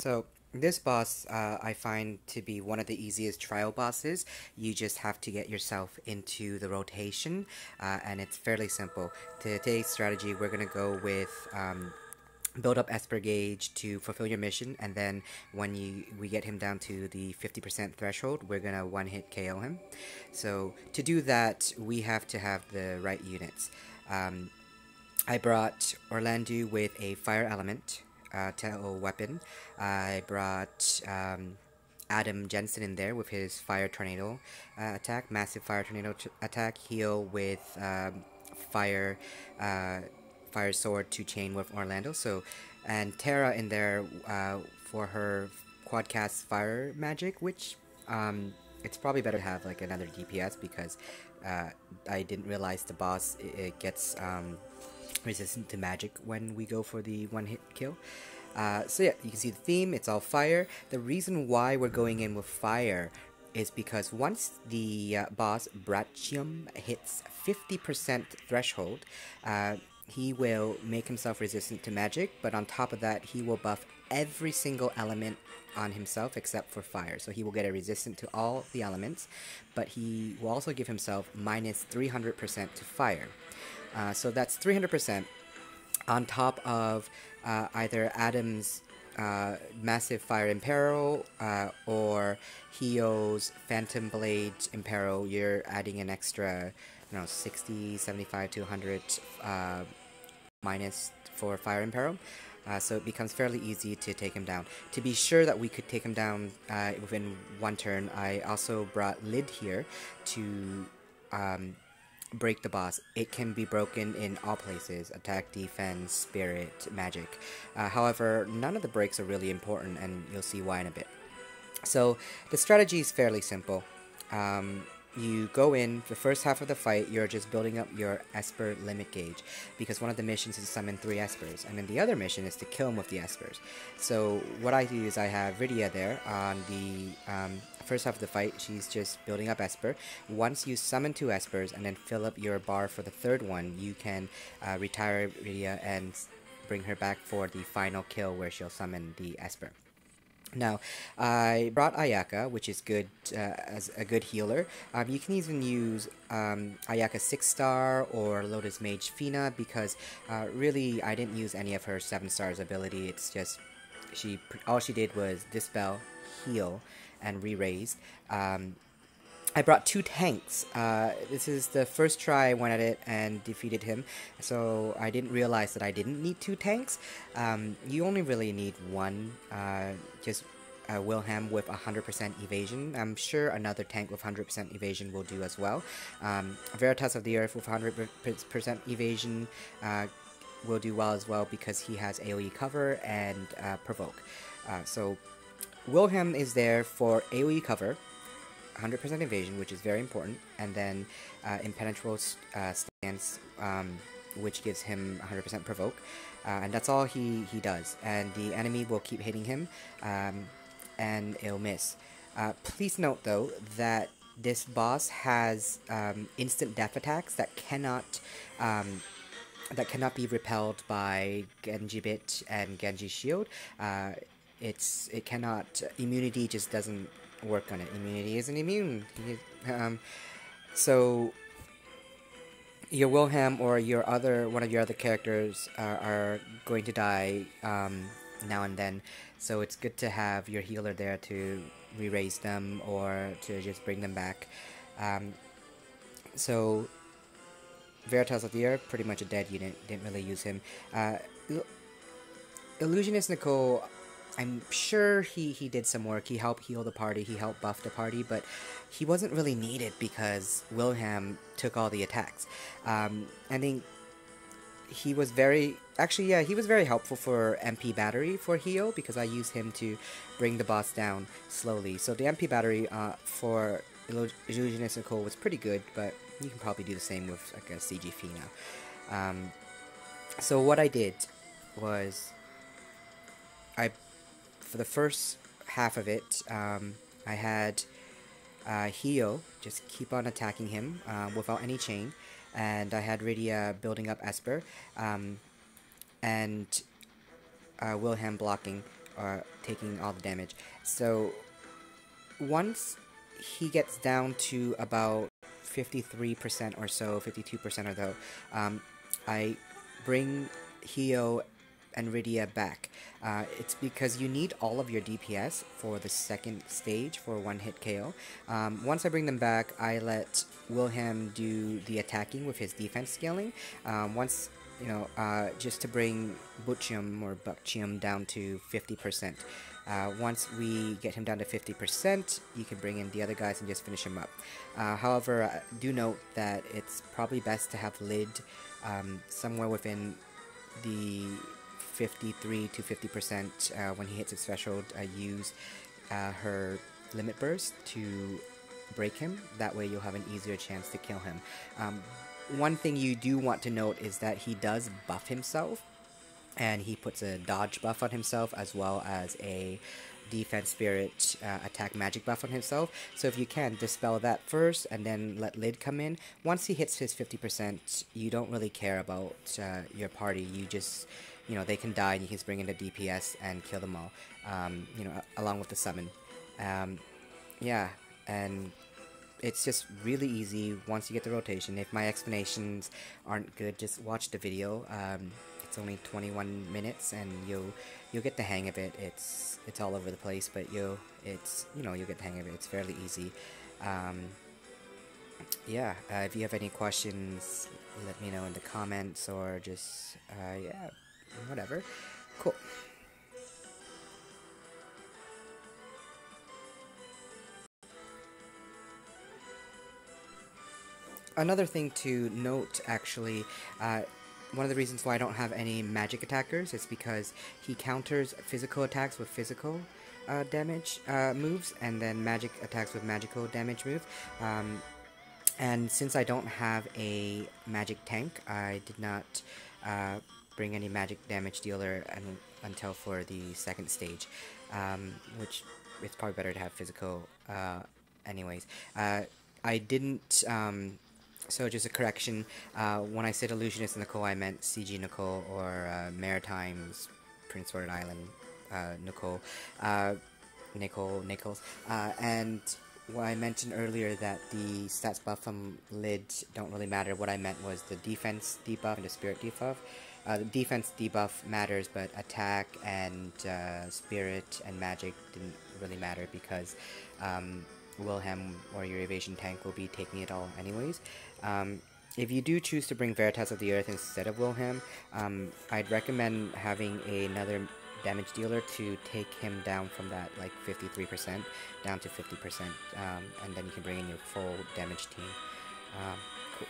So this boss I find to be one of the easiest trial bosses. You just have to get yourself into the rotation, and it's fairly simple. Today's strategy, we're gonna go with build up Esper gauge to fulfill your mission, and then when we get him down to the 50% threshold, we're gonna one hit KO him. So to do that, we have to have the right units. Um, I brought Orlando with a fire element tail weapon. I brought Adam Jensen in there with his fire tornado attack, massive fire tornado attack. Heal with fire fire sword to chain with Orlando. So, and Terra in there for her quadcast fire magic, which it's probably better to have like another DPS because I didn't realize the boss it gets resistant to magic when we go for the one-hit kill. So yeah, you can see the theme, it's all fire. The reason why we're going in with fire is because once the boss, Brachium, hits 50% threshold, he will make himself resistant to magic, but on top of that, he will buff every single element on himself except for fire. So he will get a resistant to all the elements, but he will also give himself minus 300% to fire. So that's 300% on top of either Adam's massive fire imperil or Hio's phantom blade imperil. You're adding an extra, 60, 75 to 100 minus for fire imperil. So it becomes fairly easy to take him down. To be sure that we could take him down within one turn, I also brought Lid here to break the boss. It can be broken in all places: attack, defense, spirit, magic. However, none of the breaks are really important, and you'll see why in a bit. So the strategy is fairly simple. You go in, the first half of the fight, you're just building up your Esper limit gauge, because one of the missions is to summon 3 Espers, and then the other mission is to kill him with the Espers. So what I do is I have Rydia there on the first half of the fight. She's just building up Esper. Once you summon 2 Espers and then fill up your bar for the third one, you can retire Rydia and bring her back for the final kill where she'll summon the Esper. Now, I brought Ayaka, which is good as a good healer. You can even use Ayaka 6-star or Lotus Mage Fina, because really I didn't use any of her 7 stars ability. It's just all she did was dispel, heal, and re-raise. I brought 2 tanks. This is the first try I went at it and defeated him, so I didn't realize that I didn't need 2 tanks. You only really need 1, just Wilhelm with 100% evasion. I'm sure another tank with 100% evasion will do as well. Veritas of the Earth with 100% evasion will do well as well, because he has AoE cover and provoke. So Wilhelm is there for AoE cover, 100% evasion, which is very important, and then impenetrable stance, which gives him 100% provoke, and that's all he does, and the enemy will keep hitting him, and it'll miss. Please note though that this boss has instant death attacks that cannot be repelled by Genji Bit and Genji Shield. It cannot, immunity just doesn't work on it. Immunity isn't immune. So your Wilhelm or one of your other characters are going to die now and then. So it's good to have your healer there to re-raise them or to just bring them back. So Veritas of the Earth, pretty much a dead unit. Didn't really use him. Illusionist Nicole, I'm sure he did some work. He helped heal the party, he helped buff the party, but he wasn't really needed because Wilhelm took all the attacks. I think he was very helpful for MP Battery for heal, because I used him to bring the boss down slowly. So the MP Battery for Illusionist Nicole was pretty good, but you can probably do the same with like a CG Fina. So what I did was, for the first half of it, I had Hio just keep on attacking him without any chain, and I had Rydia building up Esper, and Wilhelm blocking taking all the damage. So once he gets down to about 53% or so, 52% or so, I bring Hio and Rydia back. It's because you need all of your DPS for the second stage for one hit KO. Once I bring them back, I let Wilhelm do the attacking with his defense scaling. Once just to bring Brachium down to 50%. Once we get him down to 50%, you can bring in the other guys and just finish him up. However, do note that it's probably best to have Lid somewhere within the 53 to 50% when he hits his threshold. Use her limit burst to break him. That way you'll have an easier chance to kill him. One thing you do want to note is that he does buff himself, and he puts a dodge buff on himself as well as a defense spirit attack magic buff on himself. So if you can, dispel that first and then let Lid come in. Once he hits his 50%, you don't really care about your party. You just, they can die and you can just bring in the DPS and kill them all, along with the summon. Yeah, and it's just really easy once you get the rotation. If my explanations aren't good, just watch the video. It's only 21 minutes, and you'll get the hang of it. It's all over the place, but you'll get the hang of it. It's fairly easy. Yeah. If you have any questions, let me know in the comments, or just yeah, whatever. Cool. Another thing to note, actually, one of the reasons why I don't have any magic attackers is because he counters physical attacks with physical damage moves, and then magic attacks with magical damage moves. And since I don't have a magic tank, I did not bring any magic damage dealer until for the second stage, which it's probably better to have physical anyways. I didn't... So just a correction, when I said Illusionist Nicole, I meant CG Nicole, or Maritimes Prince Edward Island Nicole, Nichols. And what I mentioned earlier, that the stats buff from Lid don't really matter. What I meant was the defense debuff and the spirit debuff. The defense debuff matters, but attack and spirit and magic didn't really matter because Wilhelm or your evasion tank will be taking it all anyways. If you do choose to bring Veritas of the Earth instead of Wilhelm, I'd recommend having another damage dealer to take him down from that like 53% down to 50%, and then you can bring in your full damage team. Cool.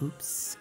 Oops,